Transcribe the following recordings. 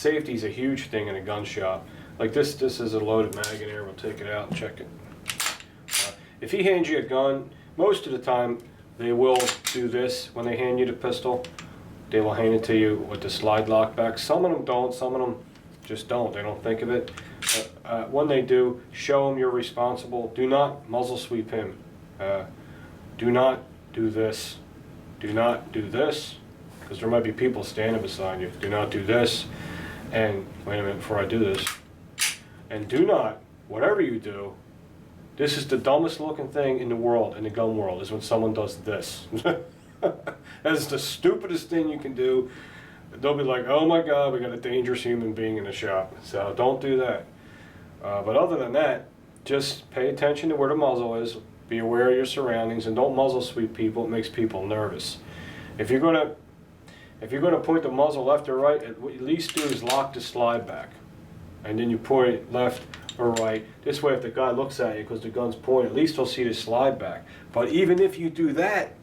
Safety is a huge thing in a gun shop. Like this is a loaded mag in here. We'll take it out and check it. If he hands you a gun, most of the time they will do this when they hand you the pistol. They will hand it to you with the slide lock back. Some of them don't, some of them just don't. They don't think of it. But when they do, show them you're responsible. Do not muzzle sweep him. Do not do this. Do not do this, because there might be people standing beside you. Do not do this. And wait a minute before I do this. And do not, whatever you do, this is the dumbest looking thing in the world, in the gun world, is when someone does this. That's the stupidest thing you can do. They'll be like, oh my God, we got a dangerous human being in the shop. So don't do that. But other than that, just pay attention to where the muzzle is. Be aware of your surroundings, and don't muzzle sweep people. It makes people nervous. If you're gonna point the muzzle left or right, what you at least do is lock the slide back, and then you point it left or right. This way, if the guy looks at you because the gun's pointed, at least he'll see the slide back. But even if you do that,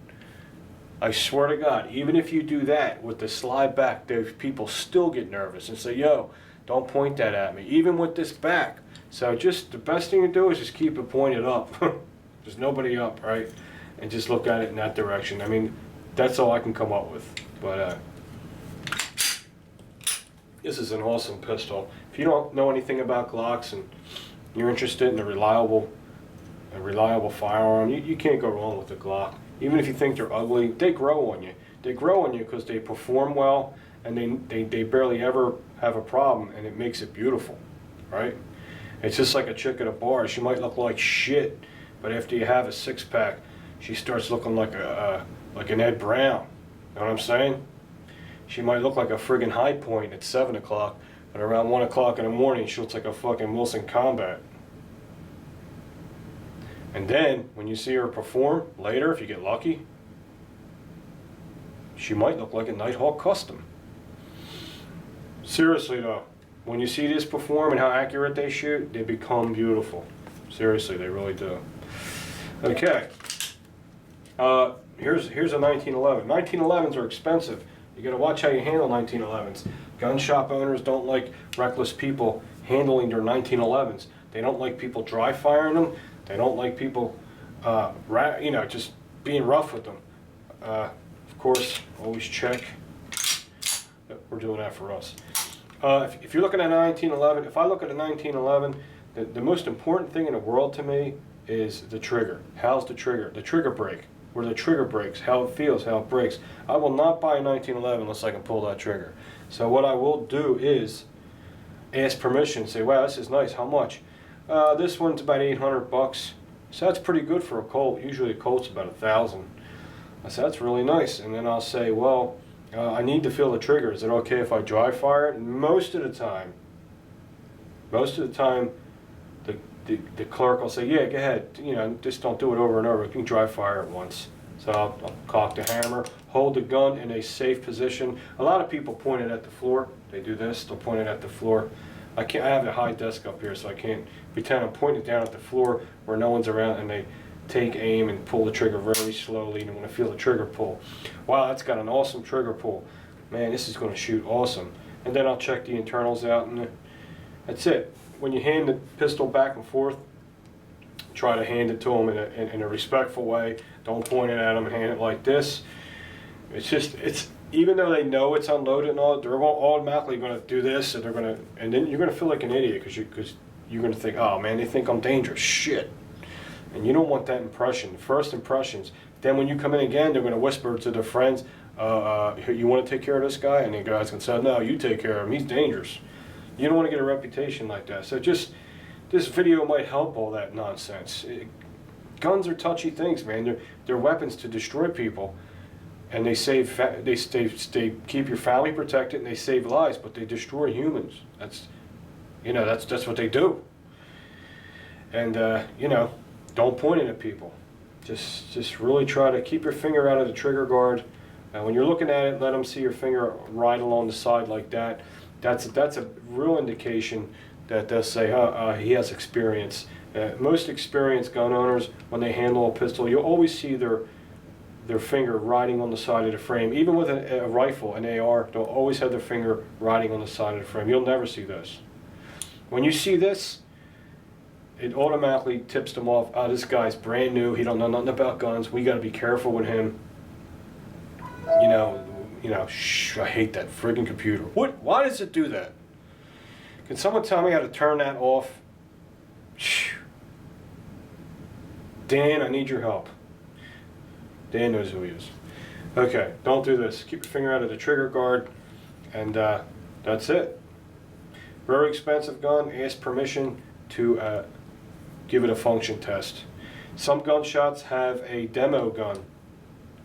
I swear to God, even if you do that with the slide back, there's people still get nervous and say, yo, don't point that at me, even with this back. So just the best thing to do is just keep it pointed up. There's nobody up, right? And just look at it in that direction. I mean, that's all I can come up with. But this is an awesome pistol. If you don't know anything about Glocks and you're interested in a reliable firearm, you can't go wrong with a Glock. Even if you think they're ugly, they grow on you. They grow on you because they perform well, and they barely ever have a problem, and it makes it beautiful, right? It's just like a chick at a bar. She might look like shit, but after you have a six-pack, she starts looking like an Ed Brown. You know what I'm saying? She might look like a friggin' High Point at 7 o'clock, but around 1 o'clock in the morning, she looks like a fucking Wilson Combat. And then, when you see her perform later, if you get lucky, she might look like a Nighthawk Custom. Seriously though, when you see this perform and how accurate they shoot, they become beautiful. Seriously, they really do. Okay, here's a 1911. 1911s are expensive. You gotta watch how you handle 1911s. Gun shop owners don't like reckless people handling their 1911s. They don't like people dry firing them. They don't like people, just being rough with them. Of course, always check. We're doing that for us. If you're looking at a 1911, if I look at a 1911, the most important thing in the world to me is the trigger. How's the trigger break, where the trigger breaks, how it feels, how it breaks. I will not buy a 1911 unless I can pull that trigger. So what I will do is ask permission, say, wow, this is nice, how much? This one's about 800 bucks. So that's pretty good for a Colt. Usually a Colt's about 1,000. I said, that's really nice. And then I'll say, well, I need to feel the trigger. Is it okay if I dry fire it? And most of the time, the clerk will say, yeah, go ahead. Just don't do it over and over. You can dry fire it once. So I'll cock the hammer, hold the gun in a safe position. A lot of people point it at the floor. They do this. They'll point it at the floor. I have a high desk up here, so I can't pretend I'm pointing it down at the floor where no one's around, and they take aim and pull the trigger very slowly, and want to feel the trigger pull. Wow, that's got an awesome trigger pull. Man, this is going to shoot awesome. And then I'll check the internals out, and that's it. When you hand the pistol back and forth, try to hand it to them in a respectful way. Don't point it at them and hand it like this. It's even though they know it's unloaded and all, they're automatically going to do this, and then you're going to feel like an idiot because you're going to think, oh man, they think I'm dangerous. Shit. And you don't want that impression. First impressions. Then when you come in again, they're going to whisper to their friends, you want to take care of this guy? And the guy's going to say, no, you take care of him. He's dangerous. You don't want to get a reputation like that. So just, this video might help all that nonsense. Guns are touchy things, man. They're weapons to destroy people. And they keep your family protected, and they save lives, but they destroy humans. That's what they do. And don't point it at people. Just really try to keep your finger out of the trigger guard. And when you're looking at it, let them see your finger right along the side like that. That's a real indication that they'll say, he has experience. Most experienced gun owners, when they handle a pistol, you'll always see their their finger riding on the side of the frame. Even with a rifle, an AR, they'll always have their finger riding on the side of the frame. You'll never see this. When you see this, it automatically tips them off. Oh, this guy's brand new. He don't know nothing about guns. We got to be careful with him. Shh, I hate that friggin' computer. What? Why does it do that? Can someone tell me how to turn that off? Shh. Dan, I need your help. Dan knows who he is. Okay, don't do this. Keep your finger out of the trigger guard, and that's it. Very expensive gun. Ask permission to give it a function test. Some gun shops have a demo gun,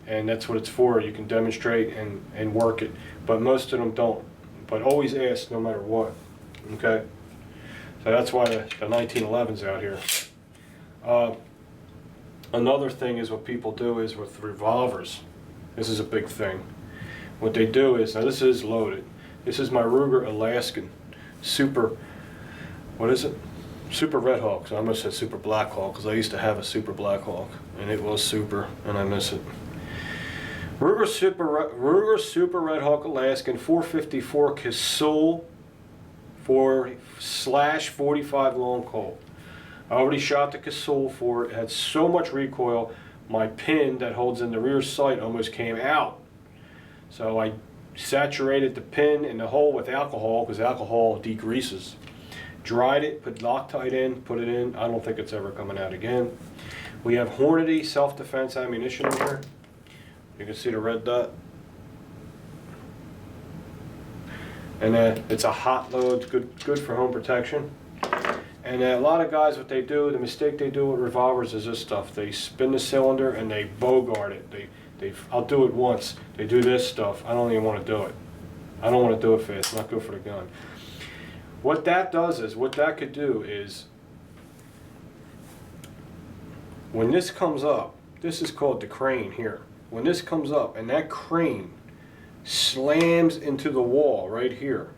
and that's what it's for. You can demonstrate and work it, but most of them don't. But always ask no matter what. Okay? So that's why the 1911's out here. Another thing is what people do is with revolvers. This is a big thing. What they do is, now this is loaded. This is my Ruger Alaskan Super, what is it? Super Red Hawk. So I almost said Super Black Hawk because I used to have a Super Black Hawk, and it was super, and I miss it. Ruger Super Red Hawk Alaskan 454 Casull /45 long Colt. I already shot the Casull for it. It had so much recoil, my pin that holds in the rear sight almost came out. So I saturated the pin in the hole with alcohol because alcohol degreases. Dried it, put Loctite in, put it in. I don't think it's ever coming out again. We have Hornady self-defense ammunition in here. You can see the red dot. And it's a hot load, good for home protection. And a lot of guys, what they do, the mistake they do with revolvers is this stuff. They spin the cylinder and they bogart it. I'll do it once. They do this stuff. I don't even want to do it. I don't want to do it fast. It's not good for the gun. What that does is, what that could do is, when this comes up, this is called the crane here. When this comes up and that crane slams into the wall right here,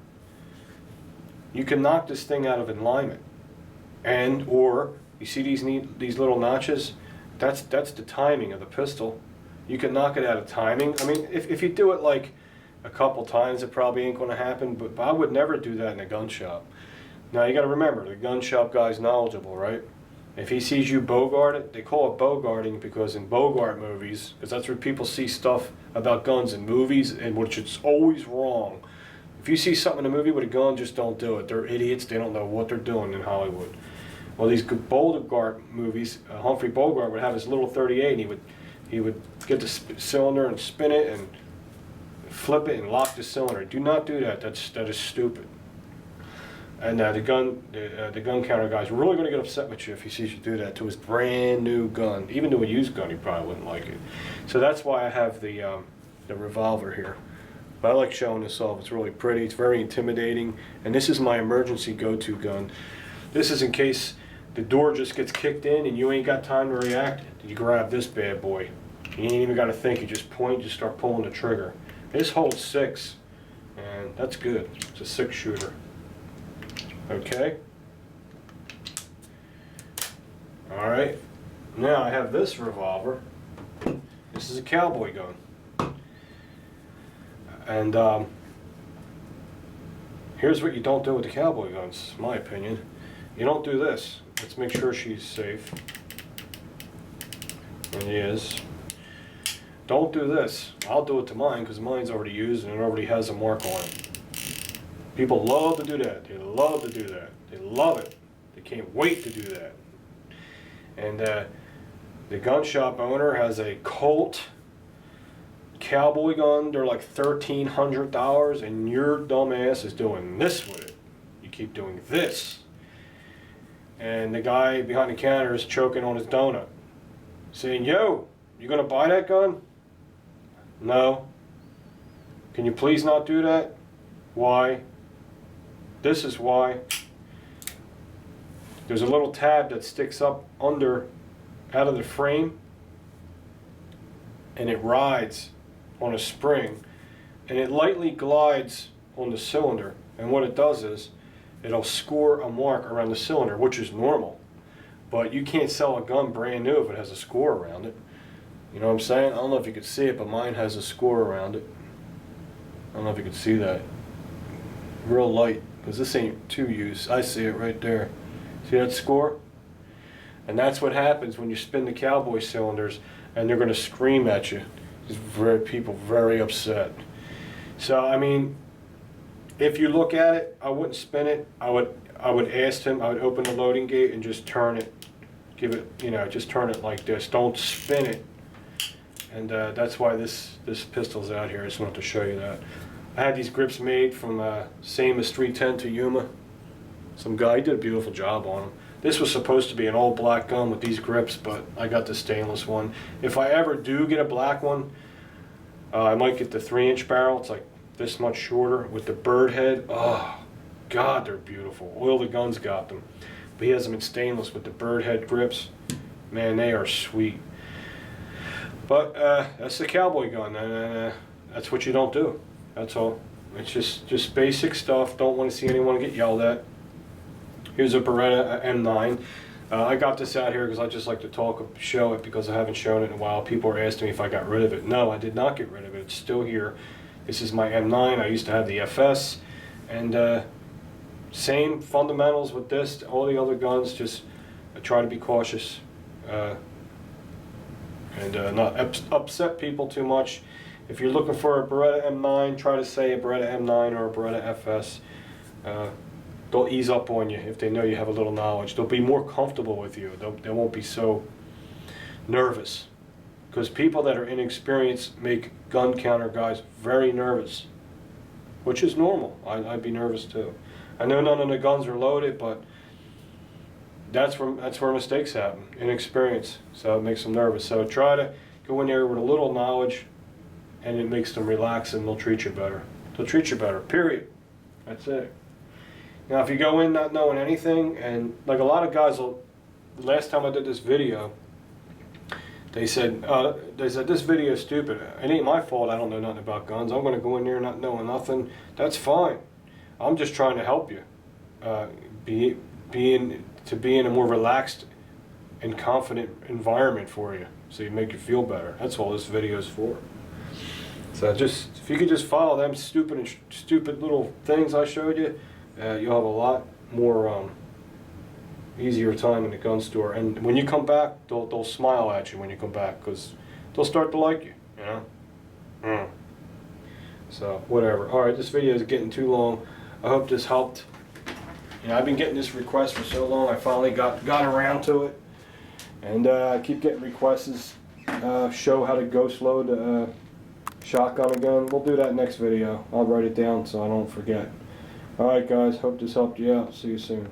you can knock this thing out of alignment. And, or, you see these little notches? That's the timing of the pistol. You can knock it out of timing. I mean, if you do it like a couple times, it probably ain't going to happen, but I would never do that in a gun shop. Now, you got to remember, the gun shop guy's knowledgeable, right? If he sees you bogart it, they call it bogarting because in Bogart movies, because that's where people see stuff about guns in movies, and which it's always wrong. If you see something in a movie with a gun, just don't do it. They're idiots. They don't know what they're doing in Hollywood. Well, these Bogart movies, Humphrey Bogart would have his little 38, and he would get the cylinder and spin it and flip it and lock the cylinder. Do not do that. That is stupid. And the gun counter guy's really going to get upset with you if he sees you do that to his brand new gun. Even to a used gun, he probably wouldn't like it. So that's why I have the revolver here. But I like showing this off. It's really pretty. It's very intimidating. And this is my emergency go-to gun. This is in case the door just gets kicked in and you ain't got time to react. You grab this bad boy. You ain't even got to think. You just point, just start pulling the trigger. This holds 6, and that's good. It's a 6 shooter. Okay. All right. Now I have this revolver. This is a Cowboy Gun. And here's what you don't do with the Cowboy Guns, in my opinion. You don't do this. Let's make sure she's safe. And he is. Don't do this. I'll do it to mine because mine's already used and it already has a mark on it. People love to do that. They love to do that. They love it. They can't wait to do that. And the gun shop owner has a Colt Cowboy Gun. They're like $1,300, and your dumb ass is doing this with it. You keep doing this. And the guy behind the counter is choking on his donut, saying, "Yo, you gonna buy that gun?" "No." "Can you please not do that?" "Why?" "This is why." There's a little tab that sticks up under, out of the frame, and it rides on a spring, and it lightly glides on the cylinder, and what it does is, it'll score a mark around the cylinder, which is normal. But you can't sell a gun brand new if it has a score around it. You know what I'm saying? I don't know if you could see it, but mine has a score around it. I don't know if you can see that. Real light, because this ain't 2Us. I see it right there. See that score? And that's what happens when you spin the cowboy cylinders, and they're going to scream at you. People very upset. So I mean, if you look at it, I wouldn't spin it. I would ask him. I would open the loading gate and just turn it. Give it, you know, just turn it like this. Don't spin it. And that's why this pistol's out here. I just wanted to show you that. I had these grips made from same as 310 to Yuma. Some guy did a beautiful job on them. This was supposed to be an all black gun with these grips, but I got the stainless one. If I ever do get a black one, I might get the 3-inch barrel. It's like this much shorter with the bird head. Oh, God, they're beautiful. Oil the Gun's got them. But he has them in stainless with the bird head grips. Man, they are sweet. But that's the cowboy gun, and that's what you don't do. That's all. It's just basic stuff. Don't want to see anyone get yelled at. Here's a Beretta M9. I got this out here because I just like to show it because I haven't shown it in a while. People are asking me if I got rid of it. No, I did not get rid of it. It's still here. This is my M9. I used to have the FS. And same fundamentals with this. All the other guns, just I try to be cautious. And not upset people too much. If you're looking for a Beretta M9, try to say a Beretta M9 or a Beretta FS. They'll ease up on you if they know you have a little knowledge. They'll be more comfortable with you. They won't be so nervous. Because people that are inexperienced make gun counter guys very nervous, which is normal. I'd be nervous too. I know none of the guns are loaded, but that's where mistakes happen. Inexperience, so it makes them nervous. So try to go in there with a little knowledge, and it makes them relax, and they'll treat you better. They'll treat you better. Period. That's it. Now, if you go in not knowing anything, and like a lot of guys will, last time I did this video, they said this video is stupid. It ain't my fault. I don't know nothing about guns. I'm going to go in there not knowing nothing. That's fine. I'm just trying to help you. Be in a more relaxed and confident environment for you, so you make you feel better. That's all this video is for. So just if you could just follow them stupid little things I showed you, you'll have a lot more easier time in the gun store. And when you come back, they'll smile at you when you come back, because they'll start to like you. You know. So whatever. All right, this video is getting too long. I hope this helped. You know, I've been getting this request for so long. I finally got around to it, and I keep getting requests. Show how to ghost load a shotgun again. We'll do that next video. I'll write it down so I don't forget. All right, guys. Hope this helped you out. See you soon.